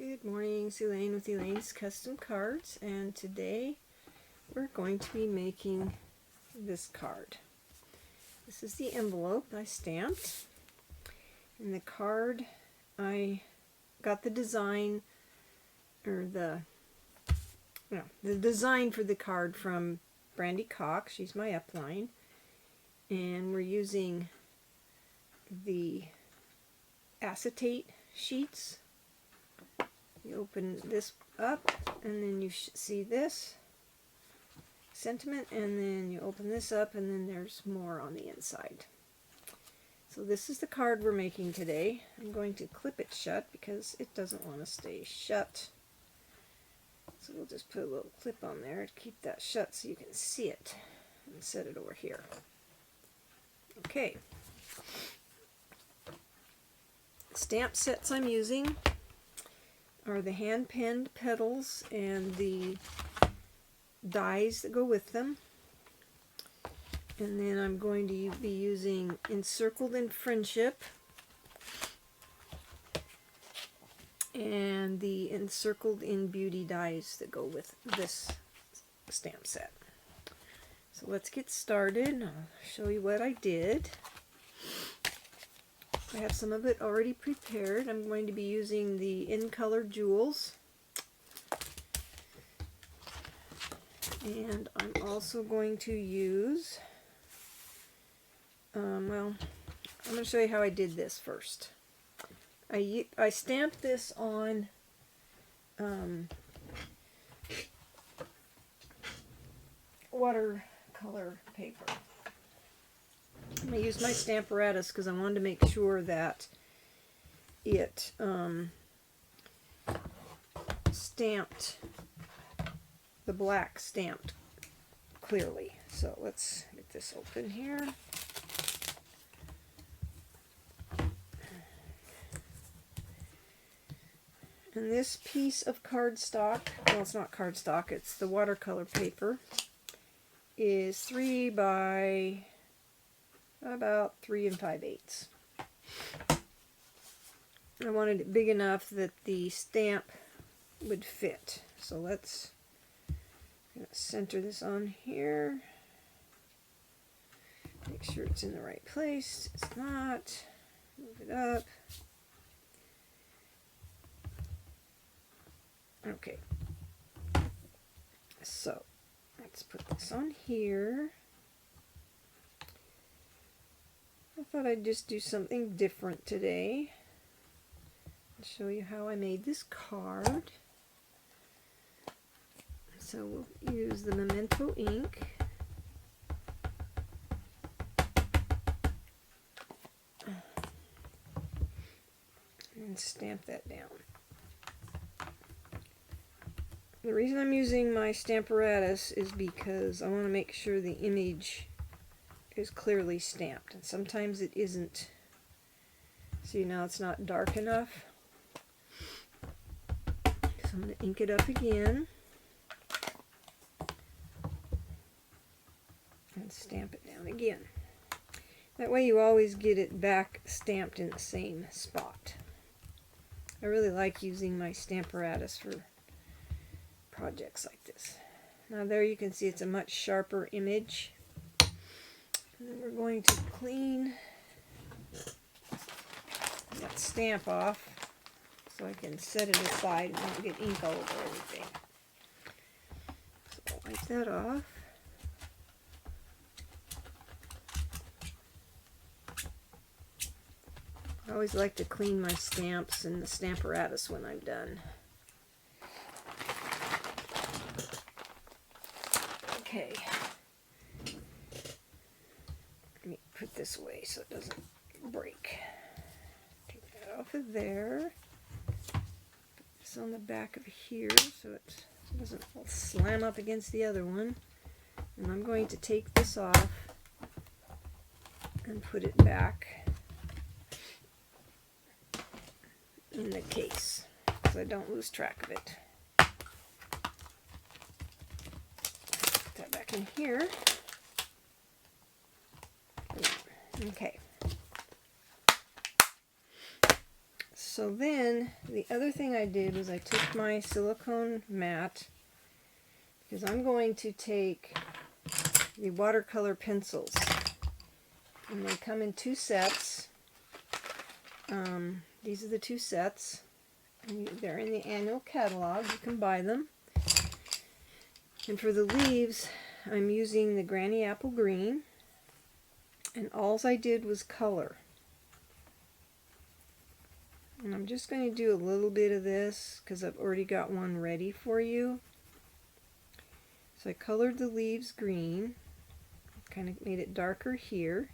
Good morning, it's Elaine with Elaine's Custom Cards, and today we're going to be making this card. This is the envelope I stamped, and the card I got the design, or the design for the card from Brandy Cox. She's my upline, and we're using the acetate sheets. You open this up, and then you see this sentiment, and then you open this up, and then there's more on the inside. So this is the card we're making today. I'm going to clip it shut because it doesn't want to stay shut. So we'll just put a little clip on there to keep that shut so you can see it, and set it over here. Okay. Stamp sets I'm using are the hand-penned petals and the dies that go with them. And then I'm going to be using Encircled in Friendship and the Encircled in Beauty dies that go with this stamp set. So let's get started. I'll show you what I did. I have some of it already prepared. I'm going to be using the In Color Jewels. And I'm also going to use, I'm going to show you how I did this first. I stamped this on watercolor paper. I'm going to use my Stamparatus because I wanted to make sure that it stamped, the black stamped clearly. So let's get this open here. And this piece of cardstock, well, it's not cardstock, it's the watercolor paper, is 3 by about 3 5/8. I wanted it big enough that the stamp would fit. So let's center this on here. Make sure it's in the right place. It's not. Move it up. Okay. So let's put this on here. I thought I'd just do something different today. I'll show you how I made this card. So we'll use the Memento ink. And stamp that down. The reason I'm using my Stamparatus is because I want to make sure the image is clearly stamped, and sometimes it isn't. See, now it's not dark enough. So I'm going to ink it up again and stamp it down again. That way you always get it back stamped in the same spot. I really like using my Stamparatus for projects like this. Now there you can see it's a much sharper image. And then we're going to clean that stamp off so I can set it aside and not get ink all over everything. So I'll wipe that off. I always like to clean my stamps and the Stamparatus when I'm done. Okay. Let me put this away so it doesn't break. Take that off of there. Put this on the back of here so it doesn't slam up against the other one. And I'm going to take this off and put it back in the case so I don't lose track of it. Put that back in here. Okay. So then the other thing I did was I took my silicone mat, because I'm going to take the watercolor pencils, and they come in 2 sets. These are the 2 sets. They're in the annual catalog. You can buy them. And for the leaves, I'm using the Granny Apple Green, and all I did was color. And I'm just going to do a little bit of this because I've already got one ready for you. So I colored the leaves green, kind of made it darker here.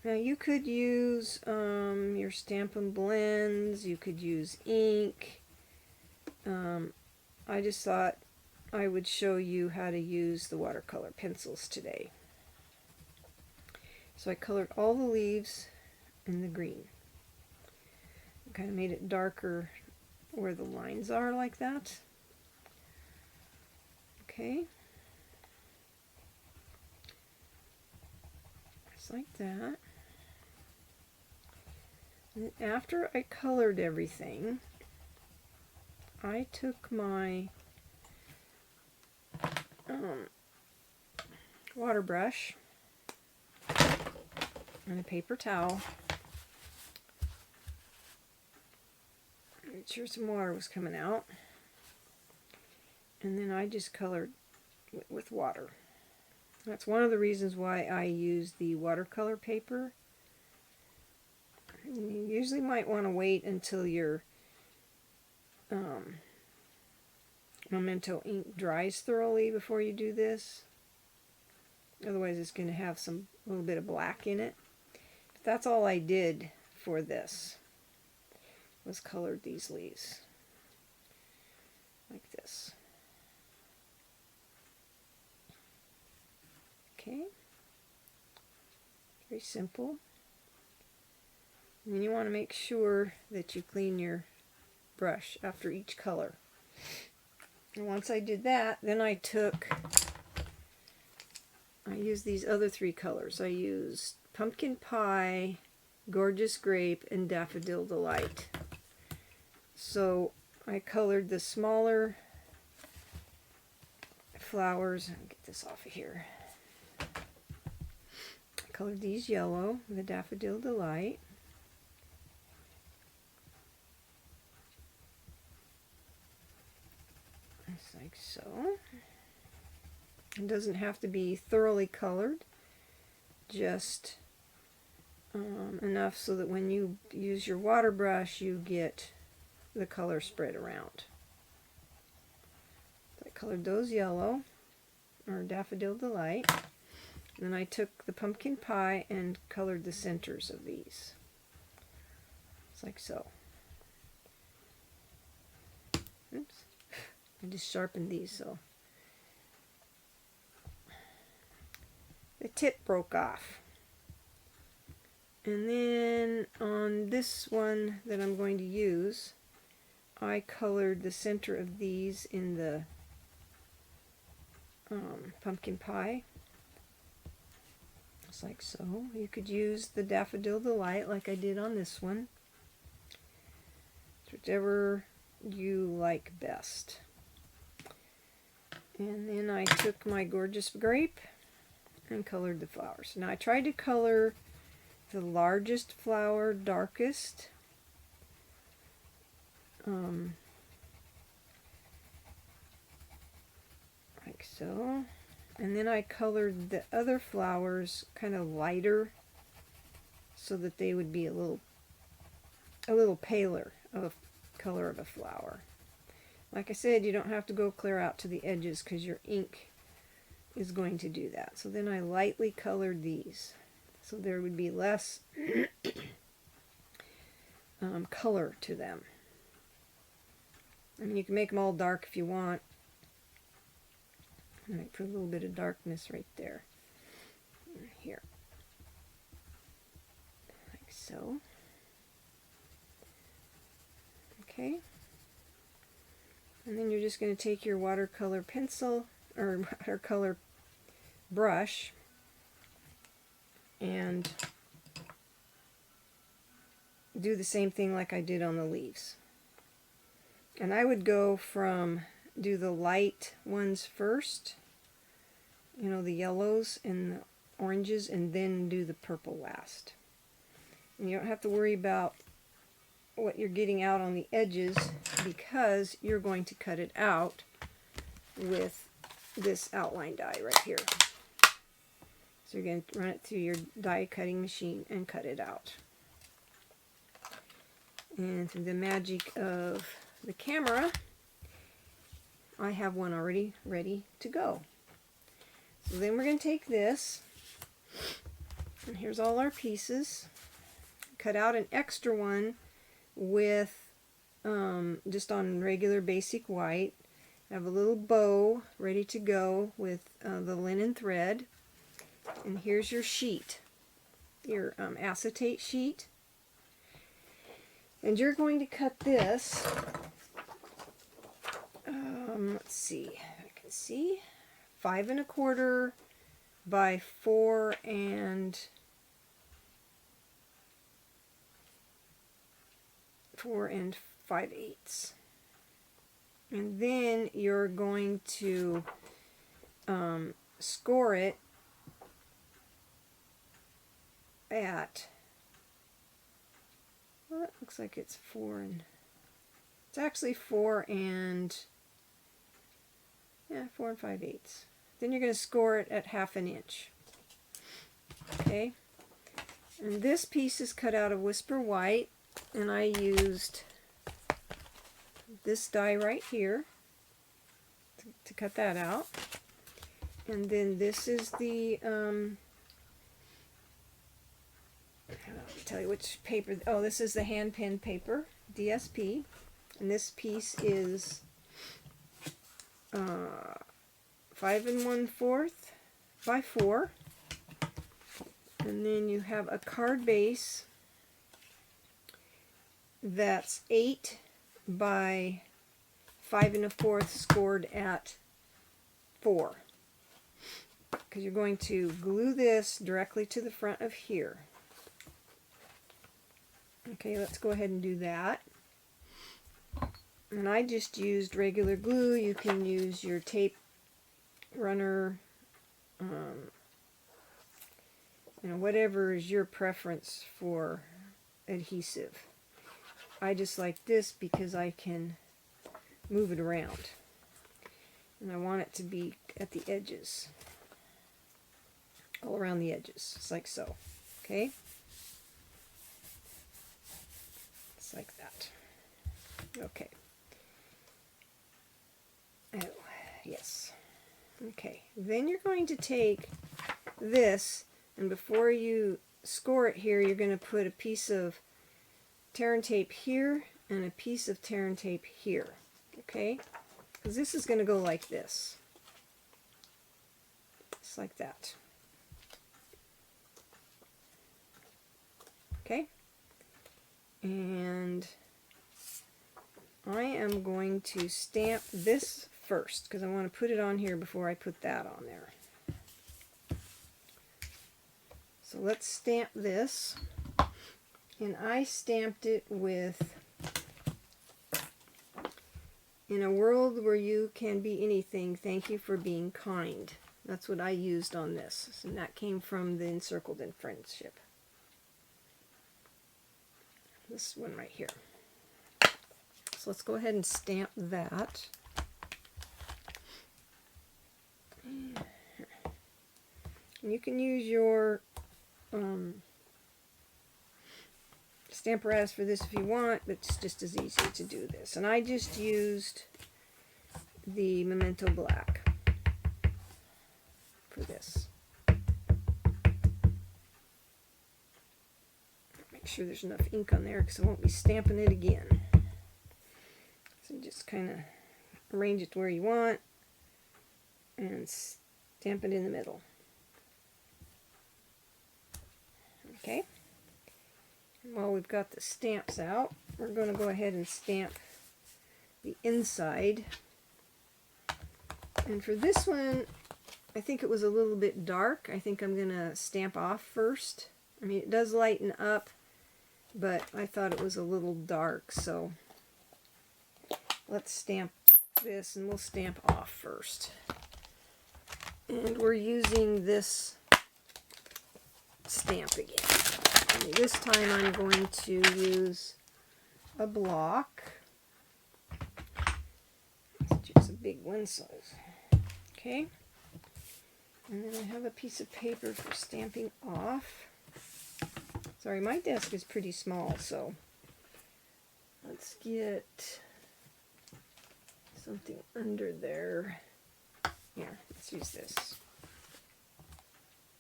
Now you could use your Stampin' blends, you could use ink. I just thought I would show you how to use the watercolor pencils today. So I colored all the leaves in the green. Kind of made it darker where the lines are, like that. Okay. Just like that. And after I colored everything, I took my water brush and a paper towel. Made sure some water was coming out. And then I just colored with water. That's one of the reasons why I use the watercolor paper. You usually might want to wait until your Memento ink dries thoroughly before you do this. Otherwise it's going to have a little bit of black in it. But that's all I did for this, was colored these leaves like this. Okay, very simple. And you want to make sure that you clean your brush after each color. And once I did that, then I used these other 3 colors. I used Pumpkin Pie, Gorgeous Grape, and Daffodil Delight. So I colored the smaller flowers. I'll get this off of here. I colored these yellow, the Daffodil Delight. Just like so. It doesn't have to be thoroughly colored, just enough so that when you use your water brush you get the color spread around. So I colored those yellow, or Daffodil Delight. Then I took the Pumpkin Pie and colored the centers of these. It's like so. Oops. I just sharpened these so the tip broke off. And then on this one that I'm going to use, I colored the center of these in the Pumpkin Pie. Just like so. You could use the Daffodil Delight like I did on this one. It's whichever you like best. And then I took my Gorgeous Grape and colored the flowers. Now I tried to color the largest flower darkest. Like so. And then I colored the other flowers kind of lighter so that they would be a little paler of a color of a flower. Like I said, you don't have to go clear out to the edges because your ink is going to do that. So then I lightly colored these so there would be less color to them. I mean, you can make them all dark if you want. I might put a little bit of darkness right there. Here. Like so. Okay. And then you're just going to take your watercolor pencil, or watercolor brush, and do the same thing like I did on the leaves. And I would go from, do the light ones first, you know, the yellows and the oranges, and then do the purple last. And you don't have to worry about what you're getting out on the edges because you're going to cut it out with this outline die right here. So you're going to run it through your die cutting machine and cut it out. And through the magic of the camera, I have one already ready to go. So then we're going to take this, and here's all our pieces. Cut out an extra one with just on regular basic white. I have a little bow ready to go with the linen thread. And here's your sheet, your acetate sheet. And you're going to cut this, let's see, I can see, 5 1/4 by 4 5/8. And then you're going to score it at, well, it looks like it's 4 and, it's actually 4 and 5/8. Then you're going to score it at 1/2 inch. Okay, and this piece is cut out of Whisper White, and I used this die right here to cut that out. And then this is the I'll tell you which paper. Oh, this is the hand pen paper, DSP, and this piece is 5 1/4 by 4. And then you have a card base that's 8 by 5 1/4 scored at 4. Because you're going to glue this directly to the front of here. Okay, let's go ahead and do that. And I just used regular glue. You can use your tape runner, you know, whatever is your preference for adhesive. I just like this because I can move it around. And I want it to be at the edges, all around the edges, just like so. Okay? Just like that. Okay. Oh, yes. Okay. Then you're going to take this, and before you score it here, you're going to put a piece of tear and tape here and a piece of tear and tape here. Okay? Because this is going to go like this. Just like that. Okay? And I am going to stamp this first because I want to put it on here before I put that on there. So let's stamp this. And I stamped it with "In a world where you can be anything, thank you for being kind." That's what I used on this. And that came from the Encircled in Friendship. This one right here. So let's go ahead and stamp that. And you can use your stamp apparatus for this if you want, but it's just as easy to do this. And I just used the Memento Black for this. Make sure there's enough ink on there because I won't be stamping it again. So just kind of arrange it to where you want and stamp it in the middle. Okay. And while we've got the stamps out, we're going to go ahead and stamp the inside. And for this one, I think it was a little bit dark. I think I'm going to stamp off first. I mean, it does lighten up but I thought it was a little dark, so let's stamp this, and we'll stamp off first. And we're using this stamp again. And this time I'm going to use a block. It's just a big one, so okay. And then I have a piece of paper for stamping off. Sorry, my desk is pretty small, so let's get something under there. Here, let's use this.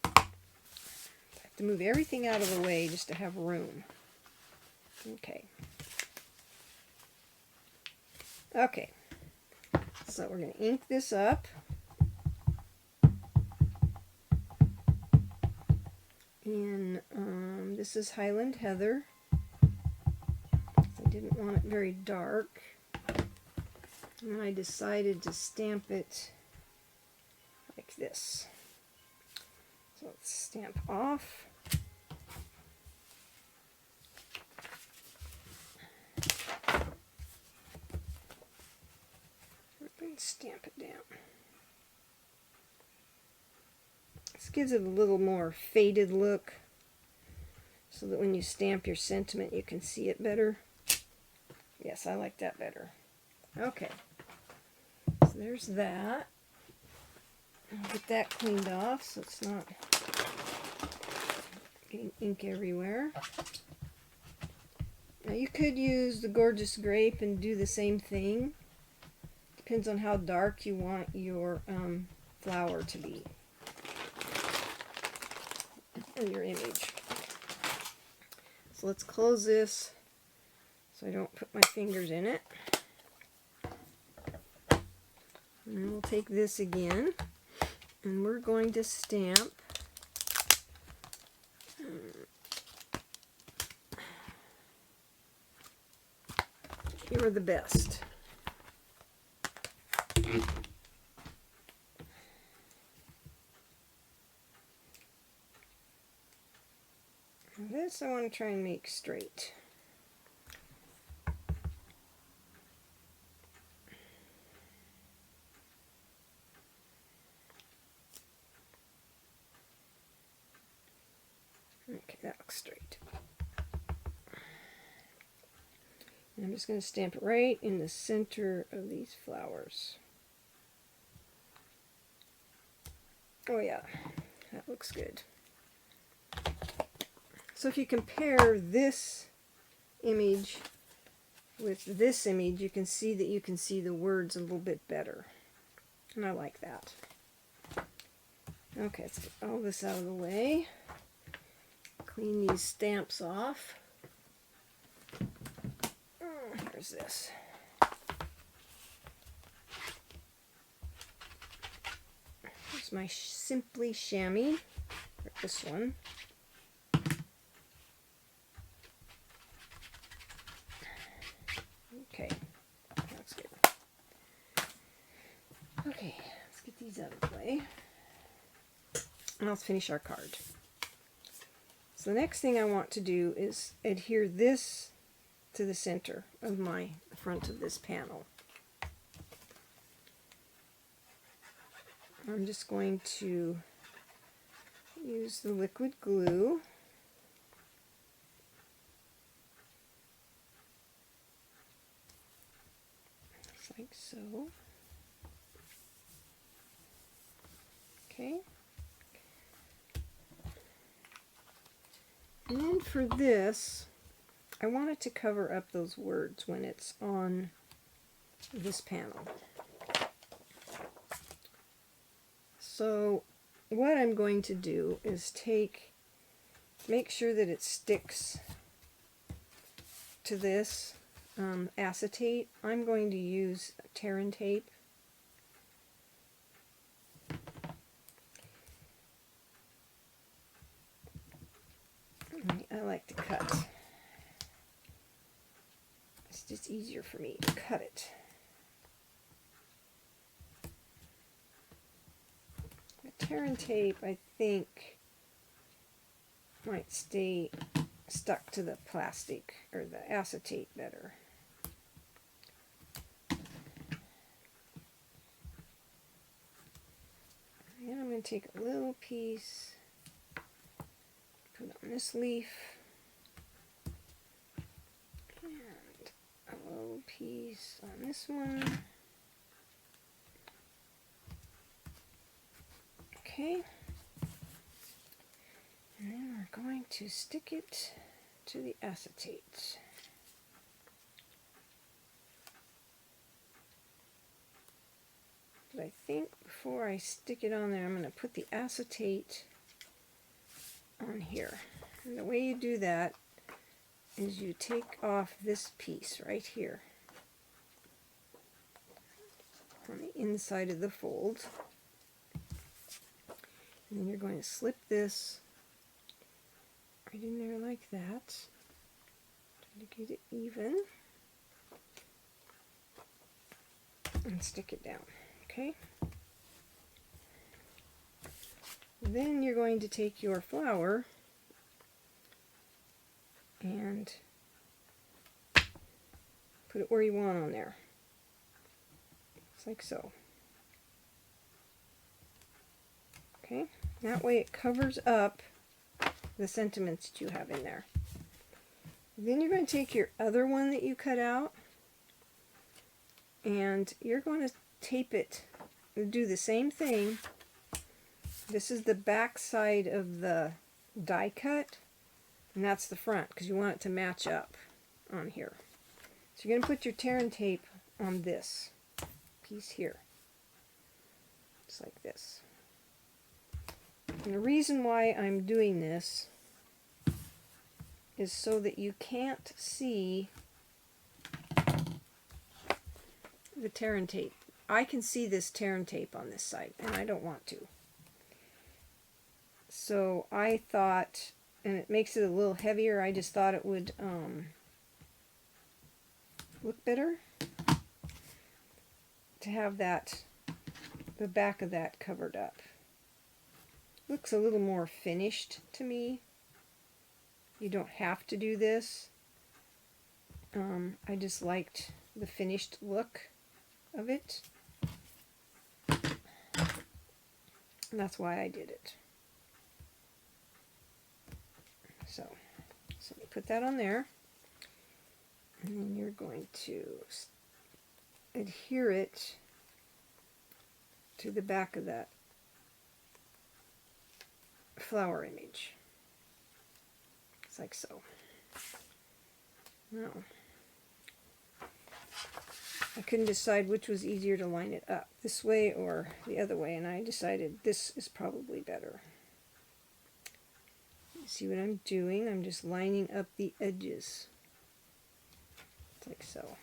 I have to move everything out of the way just to have room. Okay. Okay. So we're going to ink this up. And this is Highland Heather. I didn't want it very dark. And I decided to stamp it like this. So let's stamp off. And stamp it down. This gives it a little more faded look, so that when you stamp your sentiment you can see it better. Yes, I like that better. Okay, so there's that. I'll get that cleaned off so it's not getting ink everywhere. Now you could use the Gorgeous Grape and do the same thing. Depends on how dark you want your flower to be, or your image. So let's close this so I don't put my fingers in it. And then we'll take this again, and we're going to stamp You're the Best. This I want to try and make straight. Okay, that looks straight. And I'm just going to stamp it right in the center of these flowers. Oh yeah, that looks good. So if you compare this image with this image, you can see that you can see the words a little bit better. And I like that. Okay, let's get all this out of the way. Clean these stamps off. Here's this. Here's my Simply Chamois. This one. Okay, that's good. Okay, let's get these out of the way. And let's finish our card. So the next thing I want to do is adhere this to the center of my front of this panel. I'm just going to use the liquid glue. Just like so. Okay. And then for this, I want it to cover up those words when it's on this panel. So what I'm going to do is make sure that it sticks to this acetate. I'm going to use Terran tape. I like to cut. It's just easier for me to cut it. The Terran tape, I think, might stay stuck to the plastic or the acetate better. And I'm going to take a little piece, put on this leaf, and a little piece on this one. Okay. And then we're going to stick it to the acetate. But I think before I stick it on there, I'm going to put the acetate on here. And the way you do that is you take off this piece right here on the inside of the fold. And then you're going to slip this right in there like that. Try to get it even. And stick it down. Okay. Then you're going to take your flower and put it where you want on there. Just like so. Okay, that way it covers up the sentiments that you have in there. Then you're going to take your other one that you cut out and you're going to tape it. Do the same thing. This is the back side of the die cut, and that's the front because you want it to match up on here. So you're going to put your tear and tape on this piece here, just like this. And the reason why I'm doing this is so that you can't see the tear and tape. I can see this tear and tape on this side, and I don't want to. So I thought, and it makes it a little heavier, I just thought it would look better to have that, the back of that covered up. Looks a little more finished to me. You don't have to do this. I just liked the finished look of it. And that's why I did it. So you put that on there. And then you're going to adhere it to the back of that flower image. It's like so. Now, I couldn't decide which was easier to line it up, this way or the other way, and I decided this is probably better. See what I'm doing? I'm just lining up the edges. Like so.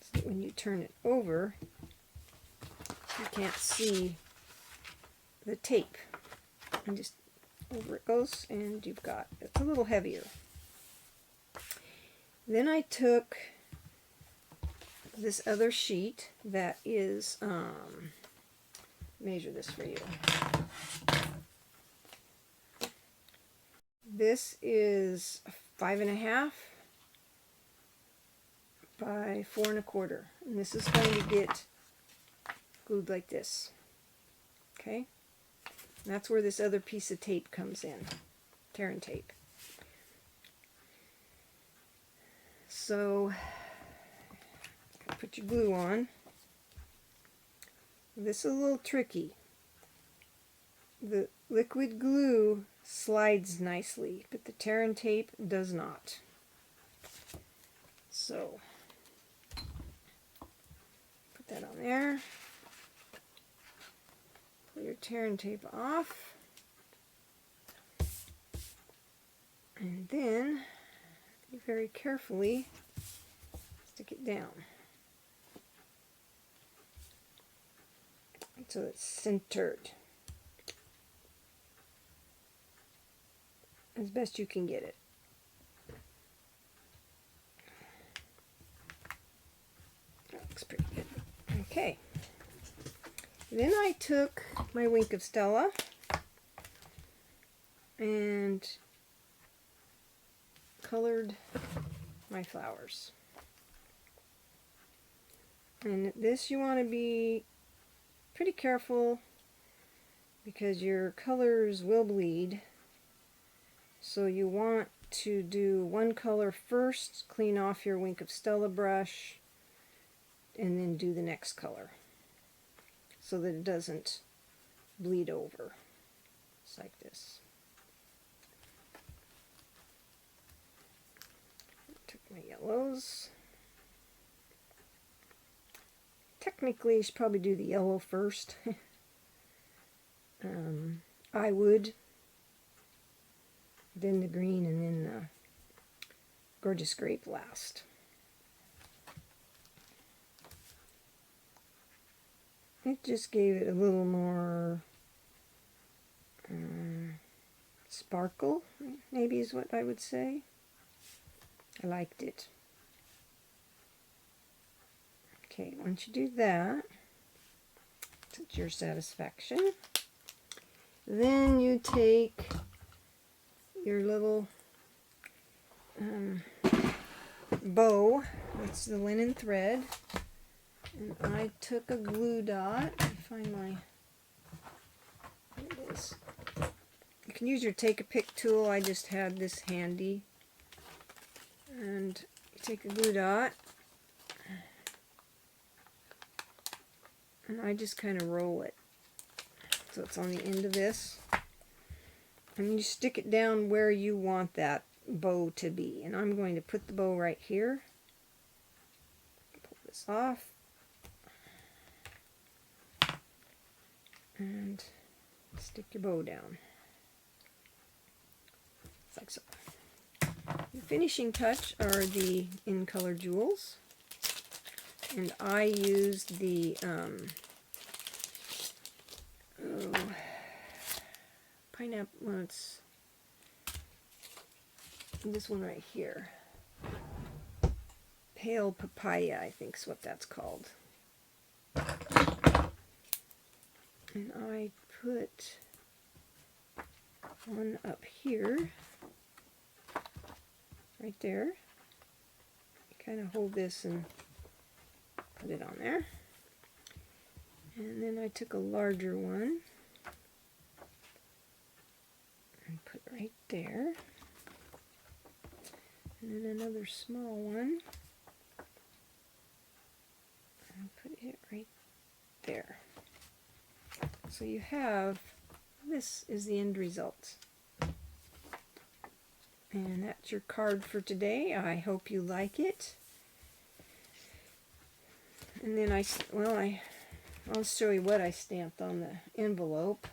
So that when you turn it over, you can't see the tape. And just over it goes, and you've got, it's a little heavier. Then I took this other sheet that is, measure this for you. This is 5.5 by 4 1/4, and this is going to get glued like this. Okay, and that's where this other piece of tape comes in, tear and tape. So put your glue on. This is a little tricky. The liquid glue slides nicely, but the tear and tape does not. So put that on there. Pull your tear and tape off. And then you very carefully stick it down until it's centered as best you can get it. That looks pretty good. Okay. Then I took my Wink of Stella and colored my flowers. And this you want to be pretty careful because your colors will bleed. So you want to do one color first, clean off your Wink of Stella brush, and then do the next color so that it doesn't bleed over. It's like this. Took my yellows. Technically, you should probably do the yellow first. I would. Then the green, and then the Gorgeous Grape last. It just gave it a little more sparkle, maybe is what I would say. I liked it. Okay, once you do that, to your satisfaction, then you take your little bow, that's the linen thread, and I took a glue dot. Let me find my, there it is. You can use your take-a-pick tool, I just had this handy, and you take a glue dot, and I just kind of roll it so it's on the end of this, and you stick it down where you want that bow to be. And I'm going to put the bow right here, pull this off, and stick your bow down like so. The finishing touch are the in color jewels, and I used the pineapple, well, it's this one right here, pale papaya, I think is what that's called. And I put one up here, right there. You kind of hold this and put it on there. And then I took a larger one and put right there. And then another small one and put it right there. So you have, this is the end result. And that's your card for today. I hope you like it. And then I'll show you what I stamped on the envelope.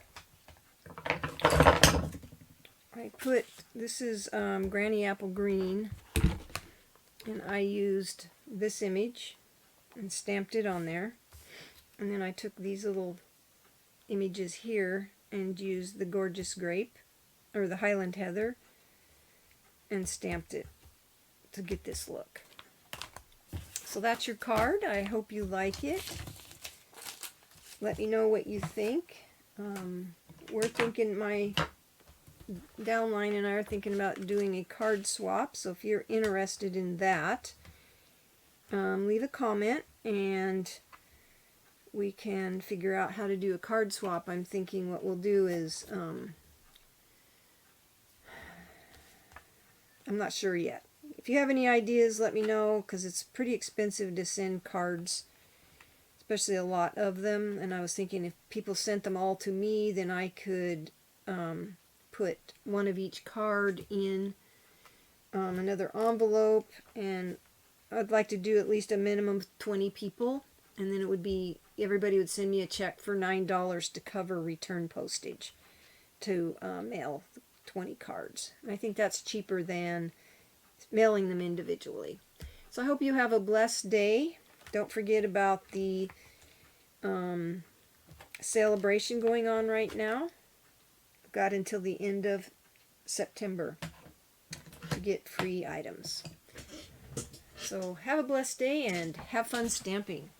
I put, this is Granny Apple Green, and I used this image and stamped it on there. And then I took these little images here and used the Gorgeous Grape, or the Highland Heather, and stamped it to get this look. So that's your card. I hope you like it. Let me know what you think. We're thinking, my downline and I are thinking about doing a card swap, so if you're interested in that, leave a comment and we can figure out how to do a card swap. I'm thinking what we'll do is, I'm not sure yet. If you have any ideas, let me know, because it's pretty expensive to send cards, especially a lot of them. And I was thinking if people sent them all to me, then I could put one of each card in another envelope, and I'd like to do at least a minimum of 20 people, and then it would be, everybody would send me a check for $9 to cover return postage to mail 20 cards. And I think that's cheaper than mailing them individually. So I hope you have a blessed day. Don't forget about the celebration going on right now. I've got until the end of September to get free items. So have a blessed day and have fun stamping.